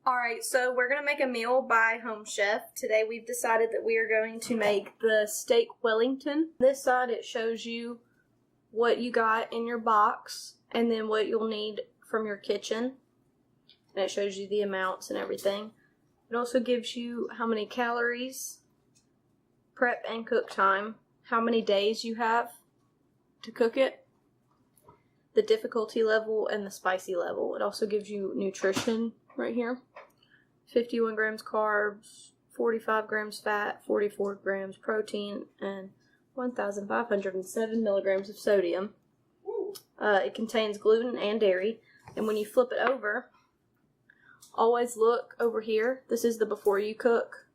Alright, so we're going to make a meal by Home Chef. Today we've decided that we are going to make the steak Wellington. This side it shows you what you got in your box and then what you'll need from your kitchen. And it shows you the amounts and everything. It also gives you how many calories, prep and cook time, how many days you have to cook it, the difficulty level, and the spicy level. It also gives you nutrition right here. 51 grams carbs, 45 grams fat, 44 grams protein, and 1,507 milligrams of sodium. It contains gluten and dairy. And when you flip it over, always look over here. This is the before you cook.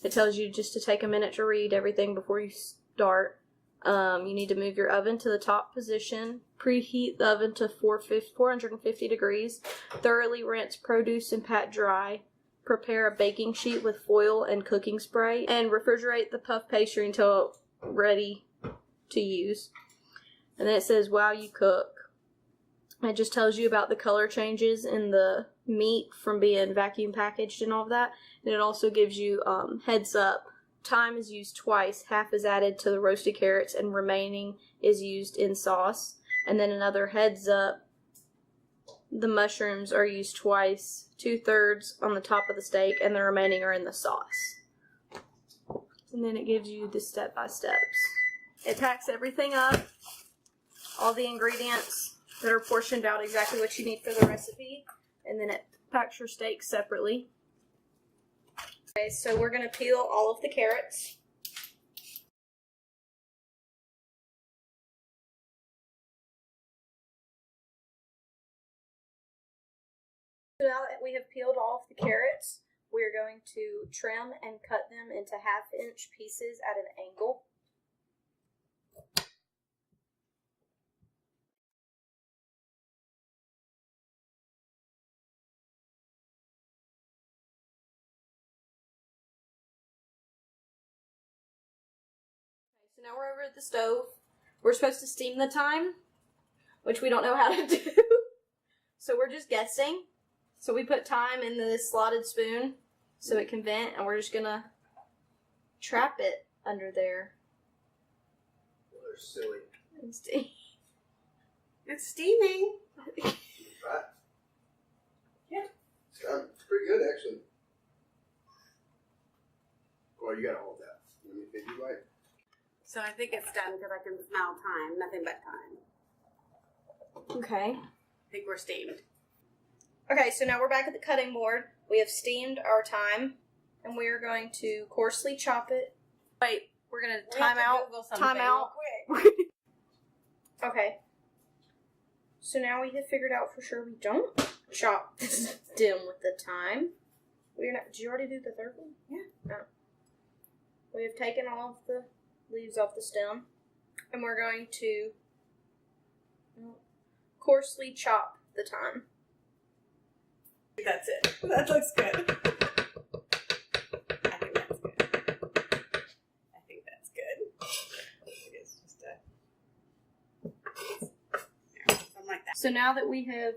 It tells you just to take a minute to read everything before you start. You need to move your oven to the top position. Preheat the oven to 450 degrees. Thoroughly rinse produce and pat dry. Prepare a baking sheet with foil and cooking spray. And refrigerate the puff pastry until ready to use. And then it says while you cook. It just tells you about the color changes in the meat from being vacuum packaged and all of that. And it also gives you heads up. Thyme is used twice. Half is added to the roasted carrots and remaining is used in sauce. And then another heads up. The mushrooms are used twice. 2/3 on the top of the steak and the remaining are in the sauce. And then it gives you the step-by-steps. It packs everything up. All the ingredients that are portioned out exactly what you need for the recipe. And then it packs your steak separately. Okay, so we're going to peel all of the carrots. Now that we have peeled all of the carrots, we're going to trim and cut them into 1/2-inch pieces at an angle. So now we're over at the stove. We're supposed to steam the thyme, which we don't know how to do. So we're just guessing. So we put thyme in the slotted spoon so it can vent, and we're just gonna trap it under there. Well, they're silly. It's steaming. Right? Yeah. It's done. It's pretty good, actually. Well, you gotta hold that. Let me think you right. So I think it's done because I can smell thyme. Nothing but thyme. Okay. I think we're steamed. Okay, so now we're back at the cutting board. We have steamed our thyme, and we are going to coarsely chop it. Wait, we're gonna time out. Time out. Okay. So now we have figured out for sure we don't chop the stem with the thyme. We're not. Did you already do the third one? Yeah. No. We have taken all of the leaves off the stem, and we're going to coarsely chop the thyme. That's it. That looks good. I think that's good. I think that's good. It's just something like that. So now that we have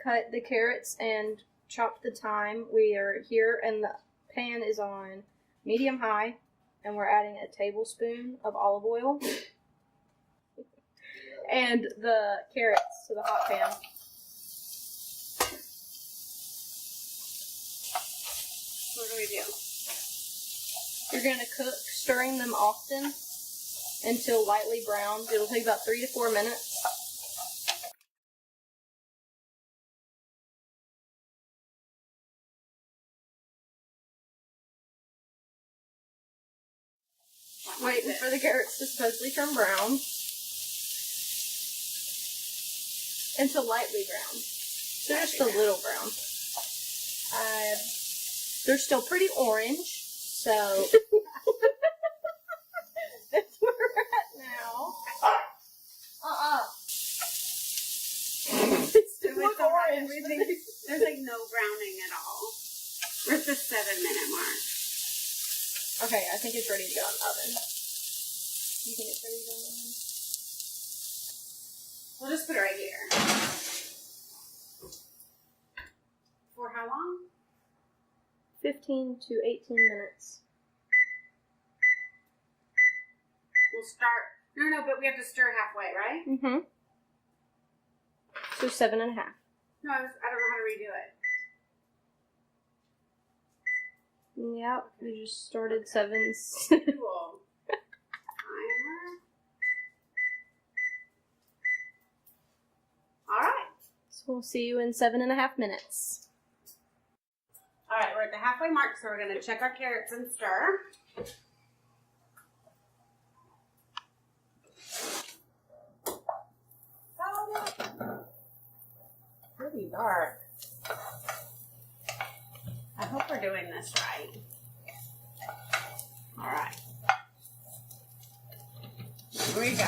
cut the carrots and chopped the thyme, we are here and the pan is on medium-high, and we're adding a tablespoon of olive oil and the carrots to the hot pan. What do we do? You're going to cook, stirring them often until lightly browned. It'll take about 3 to 4 minutes. Waiting for the carrots to supposedly turn brown. Until lightly brown. So just a little brown. They're still pretty orange, so that's where we're at now. It's still orange. There's like no browning at all. We're at the 7-minute mark. Okay, I think it's ready to go in the oven. You think it's ready to go in the oven? We'll just put it right here. For how long? 15 to 18 minutes. We'll start. No, but we have to stir halfway, right? Mm-hmm. So 7.5. No, I don't know how to redo it. Yep, we just started 7. Cool. Timer. All right. So we'll see you in 7.5 minutes. All right, we're at the halfway mark, so we're going to check our carrots and stir. Pretty dark. I hope we're doing this right. All right. Here we go.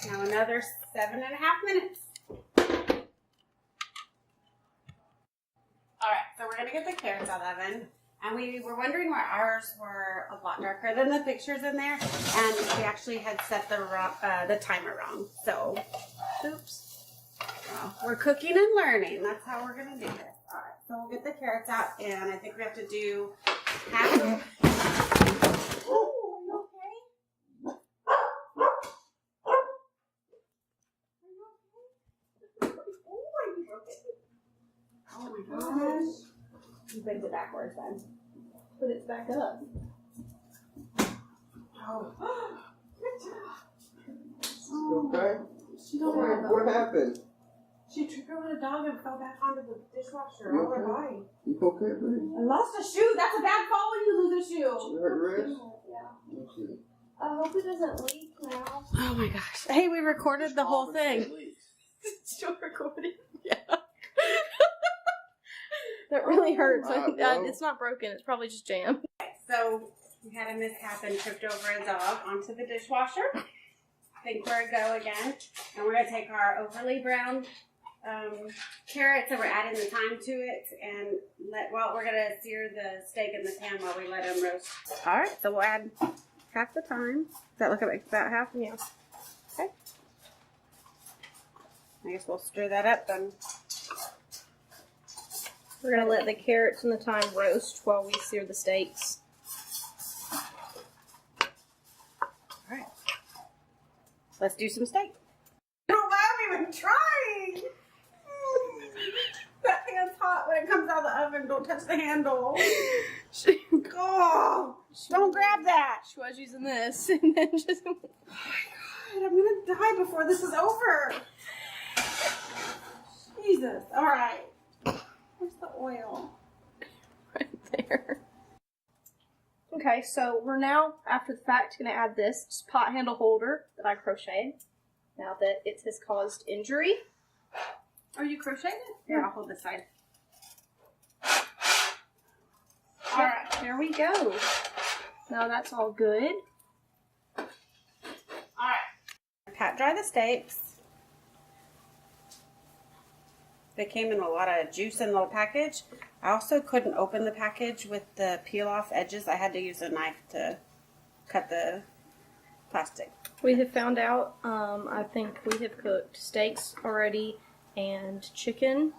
Now another 7.5 minutes. All right, so we're gonna get the carrots out of the oven. And we were wondering why ours were a lot darker than the pictures in there. And we actually had set the timer wrong. So, oops. Well, we're cooking and learning. That's how we're gonna do this. All right, so we'll get the carrots out, and I think we have to do half of. Oh, are you okay? Oh my gosh. You bent it backwards then. Put it back up. Oh. Good job. Okay. What happened? She tripped over the dog and fell back onto the dishwasher. You All her okay? body. You okay, buddy? I lost a shoe. That's a bad fall when you lose a shoe. You hurt your wrist? Yeah. Let's see. I hope it doesn't leak now. Oh my gosh. Hey, we recorded the whole thing. Still recording? Yeah. That really hurts. It's not broken. It's probably just jammed. So we had a mishap and tripped over a dog onto the dishwasher. I think we're a go again. And we're going to take our overly browned carrots and we're adding the thyme to it. And we're going to sear the steak in the pan while we let them roast. All right. So we'll add half the thyme. Does that look like about half? Yeah. Okay. I guess we'll stir that up then. We're going to let the carrots and the thyme roast while we sear the steaks. Alright. Let's do some steak. No, I'm even trying! That hand's hot when it comes out of the oven. Don't touch the handle. Oh, don't grab that. She was using this and then just... Oh my God, I'm going to die before this is over. Jesus. Alright. Where's the oil? Right there. Okay, so we're now, after the fact, going to add this pot handle holder that I crocheted. Now that it has caused injury. Oh, you crocheted it? Here, I'll hold this side. Alright, there we go. Now that's all good. Alright. Pat dry the steaks. They came in a lot of juice in the package. I also couldn't open the package with the peel off edges. I had to use a knife to cut the plastic. We have found out, I think we have cooked steaks already and chicken.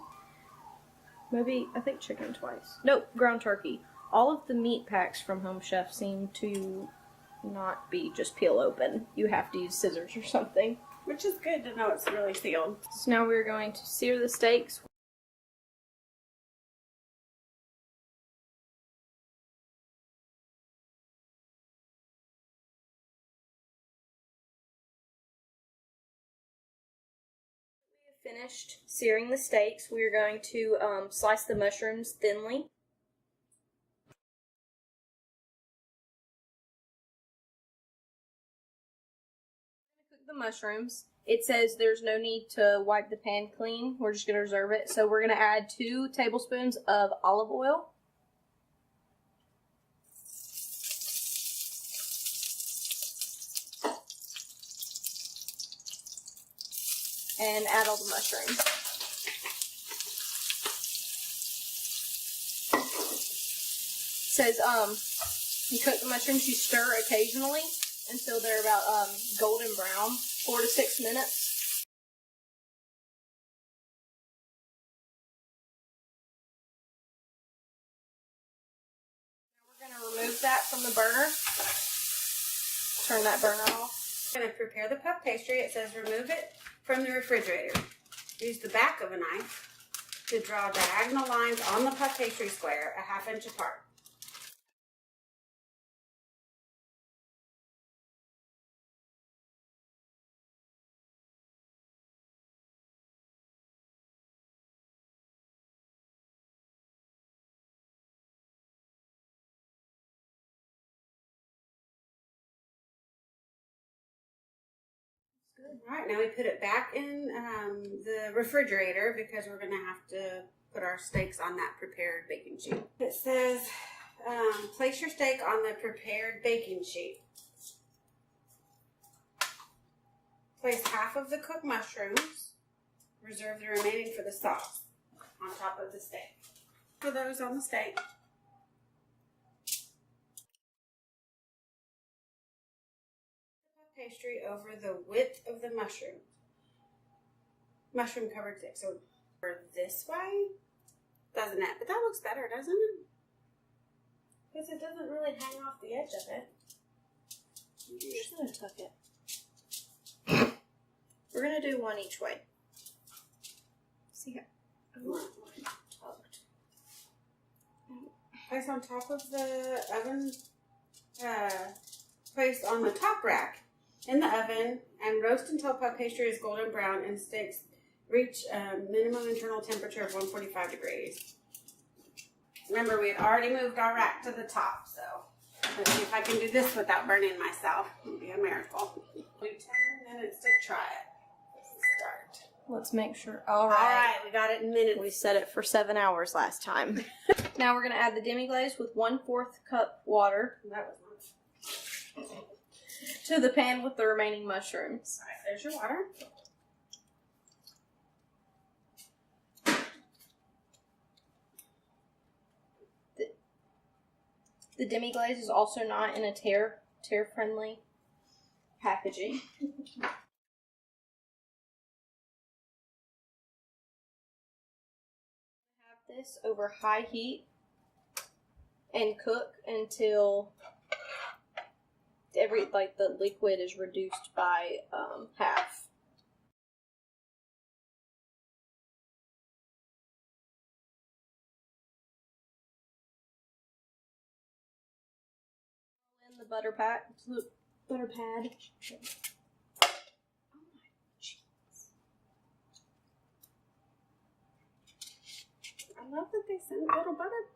Maybe, I think chicken twice. Nope, ground turkey. All of the meat packs from Home Chef seem to not be just peel open. You have to use scissors or something. Which is good to know it's really sealed. So now we're going to sear the steaks. We have finished searing the steaks. We are going to slice the mushrooms thinly. Cook the mushrooms. It says there's no need to wipe the pan clean. We're just going to reserve it. So we're going to add 2 tablespoons of olive oil. And add all the mushrooms. It says you cook the mushrooms, you stir occasionally until they're about golden brown, 4 to 6 minutes. remove that from the burner. Turn that burner off. I'm going to prepare the puff pastry. It says remove it from the refrigerator. Use the back of a knife to draw diagonal lines on the puff pastry square a 1/2 inch apart. All right, now we put it back in the refrigerator because we're going to have to put our steaks on that prepared baking sheet. It says, place your steak on the prepared baking sheet. Place 1/2 of the cooked mushrooms. Reserve the remaining for the sauce on top of the steak. Put those on the steak. Pastry over the width of the mushroom covered steak. So for this way, doesn't it? But that looks better, doesn't it? Because it doesn't really hang off the edge of it. You're just gonna tuck it. We're gonna do one each way. See how I want mine tucked. Place on top of the oven. Place on the top rack in the oven and roast until puff pastry is golden brown and steaks reach a minimum internal temperature of 145 degrees. Remember, we had already moved our rack to the top, so let's see if I can do this without burning myself. It would be a miracle. Do 10 minutes to try it. Let's start. Let's make sure. All right, we got it in minutes. We set it for 7 hours last time. Now we're gonna add the demi-glaze with 1/4 cup water That was nice. to the pan with the remaining mushrooms. All right, there's your water. The demi-glaze is also not in a tear-friendly packaging. Have this over high heat and cook until the liquid is reduced by half. In the butter pad. Oh my jeez. I love that they send little butter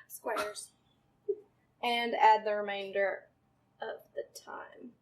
squares. And add the remainder of the thyme.